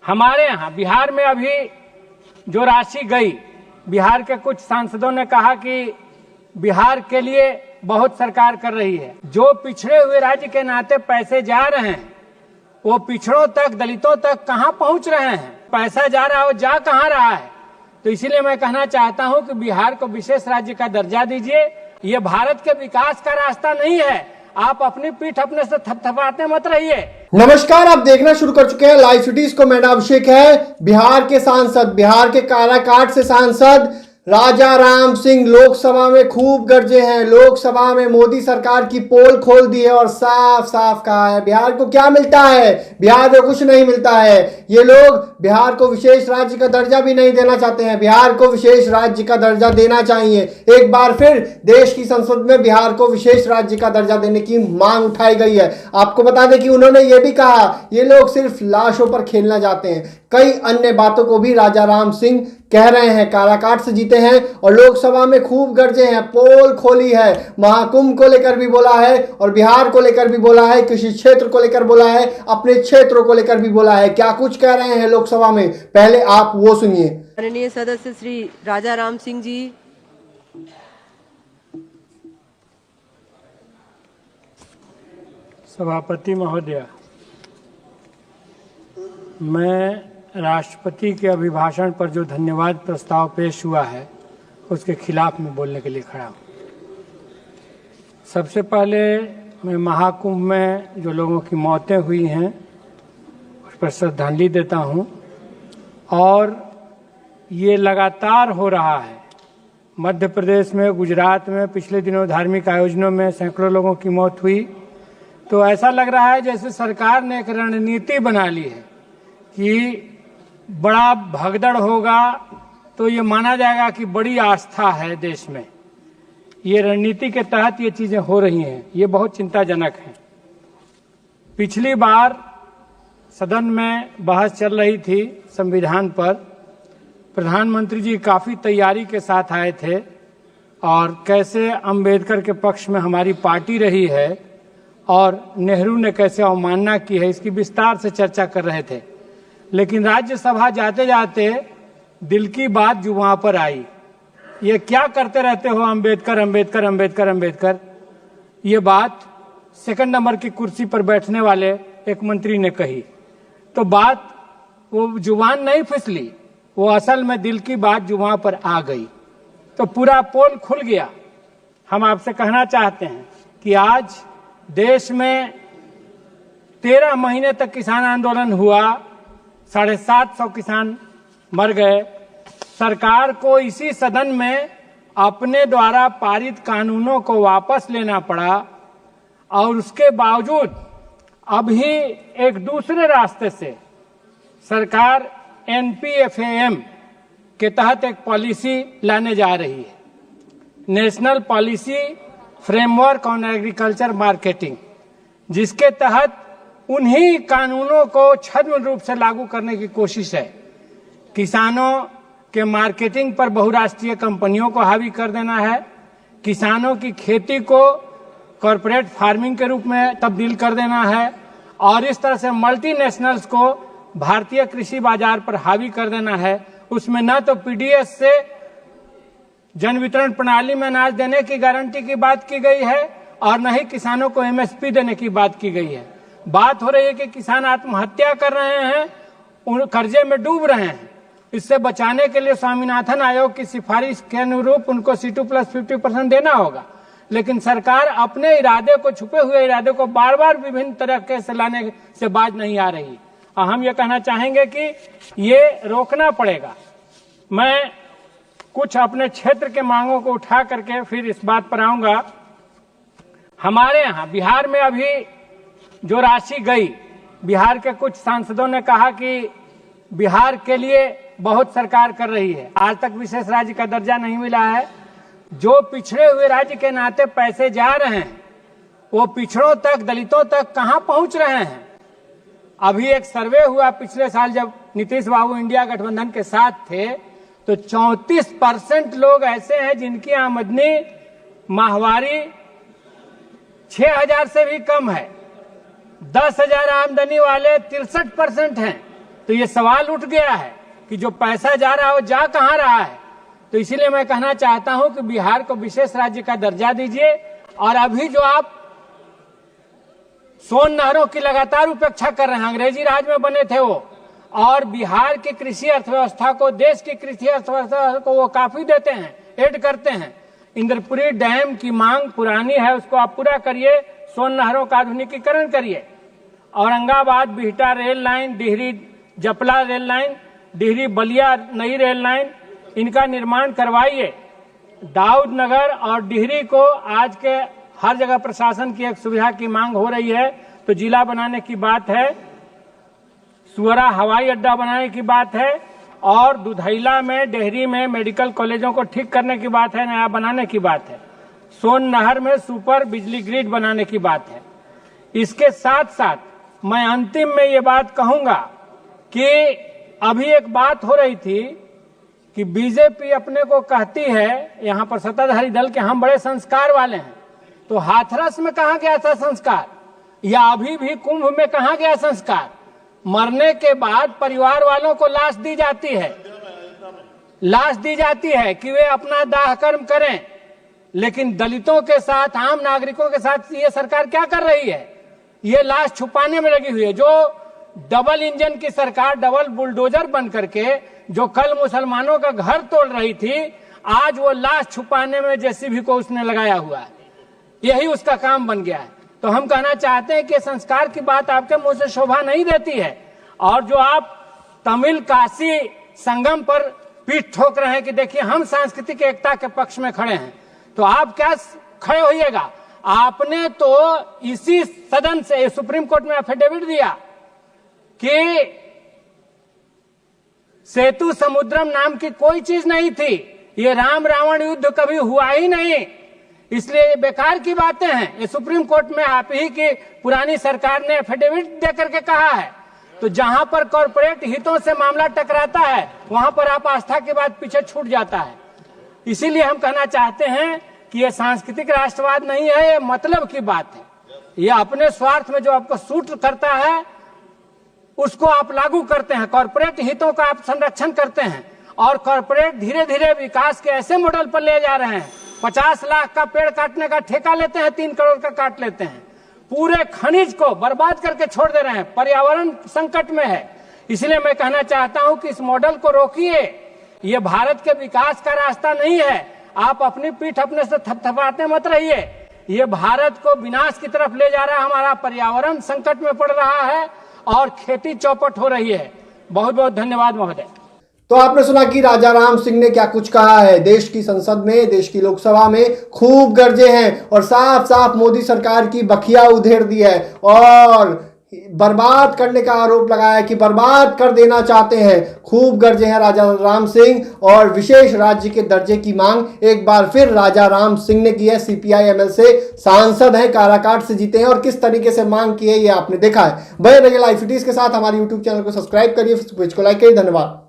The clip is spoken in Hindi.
हमारे यहाँ बिहार में अभी जो राशि गई, बिहार के कुछ सांसदों ने कहा कि बिहार के लिए बहुत सरकार कर रही है। जो पिछड़े हुए राज्य के नाते पैसे जा रहे हैं वो पिछड़ों तक, दलितों तक कहाँ पहुँच रहे हैं? पैसा जा रहा है वो जा कहाँ रहा है? तो इसीलिए मैं कहना चाहता हूँ कि बिहार को विशेष राज्य का दर्जा दीजिए। ये भारत के विकास का रास्ता नहीं है। आप अपनी पीठ अपने से थपथपाते मत रहिए। नमस्कार, आप देखना शुरू कर चुके हैं लाइव सिटीज को। मेरा अभिषेक है। बिहार के सांसद, बिहार के काराकाट से सांसद राजा राम सिंह लोकसभा में खूब गरजे हैं। लोकसभा में मोदी सरकार की पोल खोल दी है और साफ साफ कहा है बिहार को क्या मिलता है। बिहार को कुछ नहीं मिलता है। ये लोग बिहार को विशेष राज्य का दर्जा भी नहीं देना चाहते हैं। बिहार को विशेष राज्य का दर्जा देना चाहिए। एक बार फिर देश की संसद में बिहार को विशेष राज्य का दर्जा देने की मांग उठाई गई है। आपको बता दें कि उन्होंने ये भी कहा ये लोग सिर्फ लाशों पर खेलना चाहते हैं। कई अन्य बातों को भी राजा राम सिंह कह रहे हैं। काराकाट से जीते हैं और लोकसभा में खूब गरजे हैं। पोल खोली है, महाकुंभ को लेकर भी बोला है और बिहार को लेकर भी बोला है, कृषि क्षेत्र को लेकर बोला है, अपने क्षेत्रों को लेकर भी बोला है। क्या कुछ कह रहे हैं लोकसभा में, पहले आप वो सुनिए। माननीय सदस्य श्री राजा राम सिंह जी, सभापति महोदय, मैं राष्ट्रपति के अभिभाषण पर जो धन्यवाद प्रस्ताव पेश हुआ है उसके खिलाफ में बोलने के लिए खड़ा हूँ। सबसे पहले मैं महाकुंभ में जो लोगों की मौतें हुई हैं उस पर श्रद्धांजलि देता हूँ। और ये लगातार हो रहा है। मध्य प्रदेश में, गुजरात में पिछले दिनों धार्मिक आयोजनों में सैकड़ों लोगों की मौत हुई। तो ऐसा लग रहा है जैसे सरकार ने एक रणनीति बना ली है कि बड़ा भगदड़ होगा तो ये माना जाएगा कि बड़ी आस्था है देश में। ये रणनीति के तहत ये चीजें हो रही हैं। ये बहुत चिंताजनक है। पिछली बार सदन में बहस चल रही थी संविधान पर। प्रधानमंत्री जी काफी तैयारी के साथ आए थे और कैसे अंबेडकर के पक्ष में हमारी पार्टी रही है और नेहरू ने कैसे अवमानना की है इसकी विस्तार से चर्चा कर रहे थे। लेकिन राज्यसभा जाते जाते दिल की बात जुबां पर आई। ये क्या करते रहते हो अंबेडकर अंबेडकर अंबेडकर अंबेडकर। ये बात सेकंड नंबर की कुर्सी पर बैठने वाले एक मंत्री ने कही। तो बात वो जुबान नहीं फिसली, वो असल में दिल की बात जुबां पर आ गई। तो पूरा पोल खुल गया। हम आपसे कहना चाहते हैं कि आज देश में 13 महीने तक किसान आंदोलन हुआ, 750 किसान मर गए। सरकार को इसी सदन में अपने द्वारा पारित कानूनों को वापस लेना पड़ा और उसके बावजूद अभी एक दूसरे रास्ते से सरकार NPFAM के तहत एक पॉलिसी लाने जा रही है, national policy framework on agriculture marketing, जिसके तहत उन्हीं कानूनों को छद्म रूप से लागू करने की कोशिश है। किसानों के मार्केटिंग पर बहुराष्ट्रीय कंपनियों को हावी कर देना है। किसानों की खेती को कॉरपोरेट फार्मिंग के रूप में तब्दील कर देना है और इस तरह से मल्टीनेशनल्स को भारतीय कृषि बाजार पर हावी कर देना है। उसमें न तो PDS से जन वितरण प्रणाली में अनाज देने की गारंटी की बात की गई है और न ही किसानों को MSP देने की बात की गई है। बात हो रही है कि किसान आत्महत्या कर रहे हैं, उन कर्जे में डूब रहे हैं। इससे बचाने के लिए स्वामीनाथन आयोग की सिफारिश के अनुरूप उनको C2+50% देना होगा। लेकिन सरकार अपने इरादे को, छुपे हुए इरादे को बार बार विभिन्न तरीके से लाने से बाज नहीं आ रही। और हम ये कहना चाहेंगे कि ये रोकना पड़ेगा। मैं कुछ अपने क्षेत्र के मांगों को उठा करके फिर इस बात पर आऊंगा। हमारे यहाँ बिहार में अभी जो राशि गई, बिहार के कुछ सांसदों ने कहा कि बिहार के लिए बहुत सरकार कर रही है। आज तक विशेष राज्य का दर्जा नहीं मिला है। जो पिछड़े हुए राज्य के नाते पैसे जा रहे हैं वो पिछड़ों तक, दलितों तक कहाँ पहुंच रहे हैं? अभी एक सर्वे हुआ पिछले साल जब नीतीश बाबू इंडिया गठबंधन के साथ थे तो 34% लोग ऐसे हैं जिनकी आमदनी माहवारी 6,000 से भी कम है। 10,000 आमदनी वाले 63% हैं। तो ये सवाल उठ गया है कि जो पैसा जा रहा है वो जा कहां रहा है। तो इसीलिए मैं कहना चाहता हूं कि बिहार को विशेष राज्य का दर्जा दीजिए। और अभी जो आप सोन नहरों की लगातार उपेक्षा कर रहे हैं, अंग्रेजी राज में बने थे वो, और बिहार की कृषि अर्थव्यवस्था को, देश की कृषि अर्थव्यवस्था को वो काफी देते हैं, ऐड करते हैं। इंद्रपुरी डैम की मांग पुरानी है, उसको आप पूरा करिए। सोन नहरों का आधुनिकीकरण करिए। औरंगाबाद बिहटा रेल लाइन, डिहरी जपला रेल लाइन, डिहरी बलिया नई रेल लाइन, इनका निर्माण करवाइए। दाऊद नगर और डिहरी को आज के हर जगह प्रशासन की एक सुविधा की मांग हो रही है, तो जिला बनाने की बात है, सुअरा हवाई अड्डा बनाने की बात है, और दुधैला में, डेहरी में मेडिकल कॉलेजों को ठीक करने की बात है, नया बनाने की बात है। सोन नहर में सुपर बिजली ग्रिड बनाने की बात है। इसके साथ साथ मैं अंतिम में ये बात कहूंगा कि अभी एक बात हो रही थी कि बीजेपी अपने को कहती है, यहां पर सत्ताधारी दल के, हम बड़े संस्कार वाले हैं। तो हाथरस में कहां गया था संस्कार, या अभी भी कुंभ में कहां गया संस्कार? मरने के बाद परिवार वालों को लाश दी जाती है, लाश दी जाती है कि वे अपना दाह कर्म करें, लेकिन दलितों के साथ, आम नागरिकों के साथ ये सरकार क्या कर रही है? ये लाश छुपाने में लगी हुई है। जो डबल इंजन की सरकार, डबल बुलडोजर बन करके जो कल मुसलमानों का घर तोड़ रही थी, आज वो लाश छुपाने में जेसीबी को उसने लगाया हुआ है। यही उसका काम बन गया है। तो हम कहना चाहते हैं कि संस्कार की बात आपके मुंह से शोभा नहीं देती है। और जो आप तमिल काशी संगम पर पीठ ठोक रहे हैं कि देखिए हम सांस्कृतिक एकता के पक्ष में खड़े हैं, तो आप क्या खड़े होइएगा? आपने तो इसी सदन से सुप्रीम कोर्ट में एफिडेविट दिया कि सेतु समुद्रम नाम की कोई चीज नहीं थी, ये राम रावण युद्ध कभी हुआ ही नहीं, इसलिए ये बेकार की बातें हैं। ये सुप्रीम कोर्ट में आप ही की पुरानी सरकार ने एफिडेविट देकर के कहा है। तो जहां पर कॉर्पोरेट हितों से मामला टकराता है, वहां पर आप आस्था की बात पीछे छूट जाता है। इसीलिए हम कहना चाहते हैं कि ये सांस्कृतिक राष्ट्रवाद नहीं है, ये मतलब की बात है। ये अपने स्वार्थ में जो आपको सूट करता है उसको आप लागू करते हैं, कॉर्पोरेट हितों का आप संरक्षण करते हैं, और कॉर्पोरेट धीरे धीरे विकास के ऐसे मॉडल पर ले जा रहे हैं, 50 लाख का पेड़ काटने का ठेका लेते हैं, 3 करोड़ का काट लेते हैं, पूरे खनिज को बर्बाद करके छोड़ दे रहे हैं, पर्यावरण संकट में है। इसलिए मैं कहना चाहता हूं कि इस मॉडल को रोकिए, ये भारत के विकास का रास्ता नहीं है। आप अपनी पीठ अपने से थपथपाते मत रहिए, ये भारत को विनाश की तरफ ले जा रहा है, हमारा पर्यावरण संकट में पड़ रहा है और खेती चौपट हो रही है। बहुत बहुत धन्यवाद महोदय। तो आपने सुना कि राजा राम सिंह ने क्या कुछ कहा है। देश की संसद में, देश की लोकसभा में खूब गरजे हैं और साफ साफ मोदी सरकार की बखिया उधेड़ दी है और बर्बाद करने का आरोप लगाया कि बर्बाद कर देना चाहते हैं। खूब गरजे हैं राजा राम सिंह और विशेष राज्य के दर्जे की मांग एक बार फिर राजा राम सिंह ने की है। सीपीआई एमएल से सांसद हैं, काराकाट से जीते हैं और किस तरीके से मांग की है ये आपने देखा है। बने रहिए लाइव सिटीज के साथ। हमारे यूट्यूब चैनल को सब्सक्राइब करिए, फेसबुक पेज को लाइक करिए। धन्यवाद।